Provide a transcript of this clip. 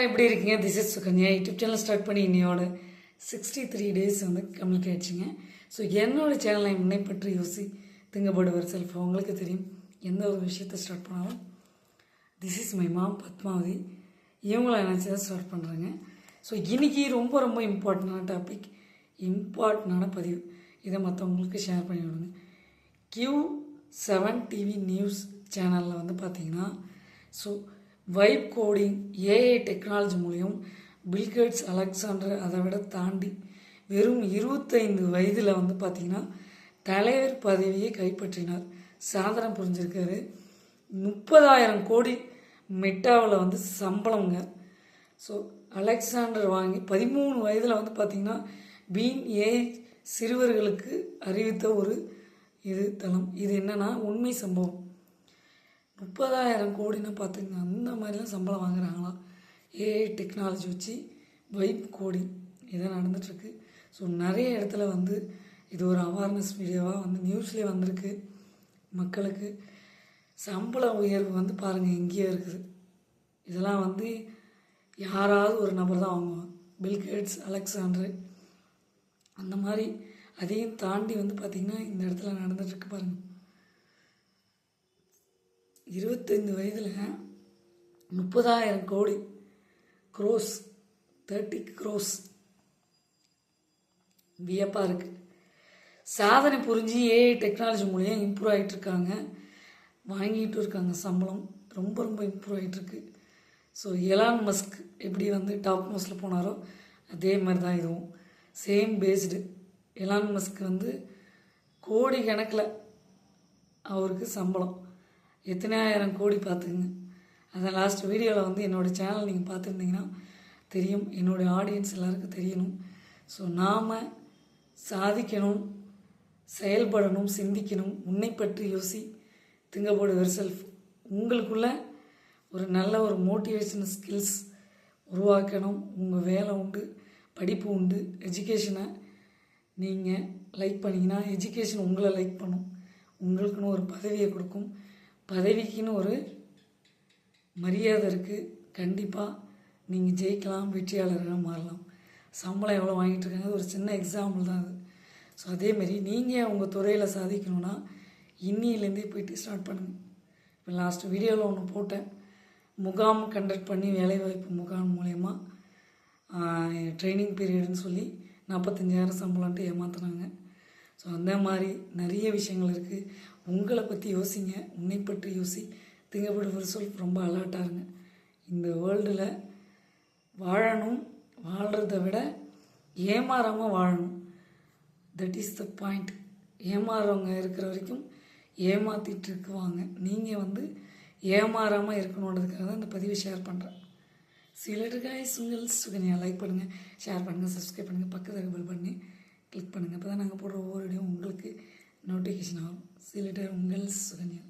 எப்படி இருக்கீங்க? This is Sukanya. YouTube channel start பண்ணி இன்னையோட 63 டேஸ் வந்து கம்ப்ளீட் ஆகிடுச்சிங்க. ஸோ என்னோடய சேனலை முன்னை பற்றி யோசி திங்கப்படுவர் செல்ஃப் உங்களுக்கு தெரியும். எந்த ஒரு விஷயத்தை ஸ்டார்ட் பண்ணாலும் this is my mom Padmavathi இவங்கள நினச்சி தான் ஸ்டார்ட் பண்ணுறேங்க. ஸோ இன்றைக்கி ரொம்ப ரொம்ப இம்பார்ட்டண்டான டாபிக், இம்பார்ட்டண்டான பதிவு, இதை மற்றவங்களுக்கு ஷேர் பண்ணி விடுங்க. Q7 டிவி நியூஸ் சேனலில் வந்து பார்த்திங்கன்னா so vibe coding AI technology மூலியம் பில்கேட்ஸ் அலெக்சாண்டர் அதை விட தாண்டி வெறும் 25 வயதில் வந்து பார்த்திங்கன்னா தலைவர் பதவியை கைப்பற்றினார். சாதனை புரிஞ்சிருக்காரு. 30,000 கோடி மெட்டாவில் வந்து சம்பளங்க. ஸோ அலெக்சாண்டர் வாங்கி 13 வயதில் வந்து பார்த்திங்கன்னா பீன் ஏஐ சிறுவர்களுக்கு அறிவித்த ஒரு தளம். இது என்னென்னா உண்மை சம்பவம். 30,000 கோடின்னு பார்த்துங்க, அந்த மாதிரிலாம் சம்பளம் வாங்குறாங்களா? ஏஐ டெக்னாலஜி வச்சு வைப் கோடிங் இதை நடந்துகிட்ருக்கு. ஸோ நிறைய இடத்துல வந்து இது ஒரு அவேர்னஸ் வீடியோவாக வந்து நியூஸ்லேயே வந்திருக்கு. மக்களுக்கு சம்பள உயர்வு வந்து பாருங்கள் எங்கேயோ இருக்குது. இதெல்லாம் வந்து யாராவது ஒரு நபர் தான் வாங்குவாங்க. பில்கேட்ஸ், அலெக்சாண்டர், அந்த மாதிரி அதையும் தாண்டி வந்து பார்த்திங்கன்னா இந்த இடத்துல நடந்துகிட்ருக்கு பாருங்கள். 25 வயதில் 30,000 கோடி க்ரோஸ், 30 க்ரோஸ். வியப்பாக இருக்குது. சாதனை புரிஞ்சு ஏஐ டெக்னாலஜி மூலியம் இம்ப்ரூவ் ஆகிட்டுருக்காங்க, வாங்கிட்டு இருக்காங்க. சம்பளம் ரொம்ப ரொம்ப இம்ப்ரூவ் ஆகிட்டுருக்கு. ஸோ எலான் மஸ்க் எப்படி வந்து டாப் மோஸ்ட்டில் போனாரோ அதே மாதிரி தான் இதுவும் சேம் பேஸ்டு. எலான் மஸ்க் வந்து கோடி கணக்கில் அவருக்கு சம்பளம், எத்தனை ஆயிரம் கோடி பார்த்துக்குங்க. அதை லாஸ்ட் வீடியோவில் வந்து என்னோடய சேனல் நீங்கள் பார்த்துருந்தீங்கன்னா தெரியும். என்னுடைய ஆடியன்ஸ் எல்லாருக்கும் தெரியணும். ஸோ நாம் சாதிக்கணும், செயல்படணும், சிந்திக்கணும். உன்னை பற்றி யோசி, திங்க் அபவுட் யுவர் செல்ஃப். உங்களுக்குள்ள ஒரு நல்ல ஒரு மோட்டிவேஷனல் ஸ்கில்ஸ் உருவாக்கணும். உங்கள் வேலை உண்டு, படிப்பு உண்டு. எஜுகேஷனை நீங்கள் லைக் பண்ணிங்கன்னா எஜுகேஷன் உங்களை லைக் பண்ணும். உங்களுக்குன்னு ஒரு பதவியை கொடுக்கும். பதவிக்குன்னு ஒரு மரியாதை இருக்குது. கண்டிப்பாக நீங்கள் ஜெயிக்கலாம், வெற்றியாளராக மாறலாம். சம்பளம் எவ்வளோ வாங்கிட்டுருக்காங்க ஒரு சின்ன எக்ஸாம்பிள் தான் அது. ஸோ அதேமாரி நீங்கள் உங்கள் துறையில் சாதிக்கணுன்னா இன்னிலேருந்தே போய்ட்டு ஸ்டார்ட் பண்ணுங்கள். இப்போ லாஸ்ட் வீடியோவில் ஒன்று போட்டேன், முகாம் கண்டக்ட் பண்ணி வேலைவாய்ப்பு முகாம் மூலயமா ட்ரைனிங் பீரியடுன்னு சொல்லி 45,000 சம்பளம்ன்ட்டு ஏமாத்துனாங்க. ஸோ அந்த மாதிரி நிறைய விஷயங்கள் இருக்குது. உங்களை பற்றி யோசிங்க, உன்னை பற்றி யோசி. Think about your self. ரொம்ப அலர்ட்டாக இருங்க. இந்த வேர்ல்டில் வாழணும், வாழ்கிறத விட ஏமாறாமல் வாழணும். That is the point. ஏமாறுறவங்க இருக்கிற வரைக்கும் ஏமாற்றிட்டு இருக்குவாங்க. நீங்கள் வந்து ஏமாறாமல் இருக்கணுன்றதுக்காக தான் இந்த பதிவை ஷேர் பண்ணுறேன். சிலர் காய்ஸ் உங்கள் சுகன்யா லைக் பண்ணுங்கள், ஷேர் பண்ணுங்கள், சப்ஸ்கிரைப் பண்ணுங்கள், பக்கத்தில் பெல் பண்ணி கிளிக் பண்ணுங்கள். அப்போ தான் நாங்கள் போடுற ஒவ்வொரு வீடியோ உங்களுக்கு நோட்டிஃபிகேஷன் ஆகும். சிலர் உங்கள் சுகன்யா.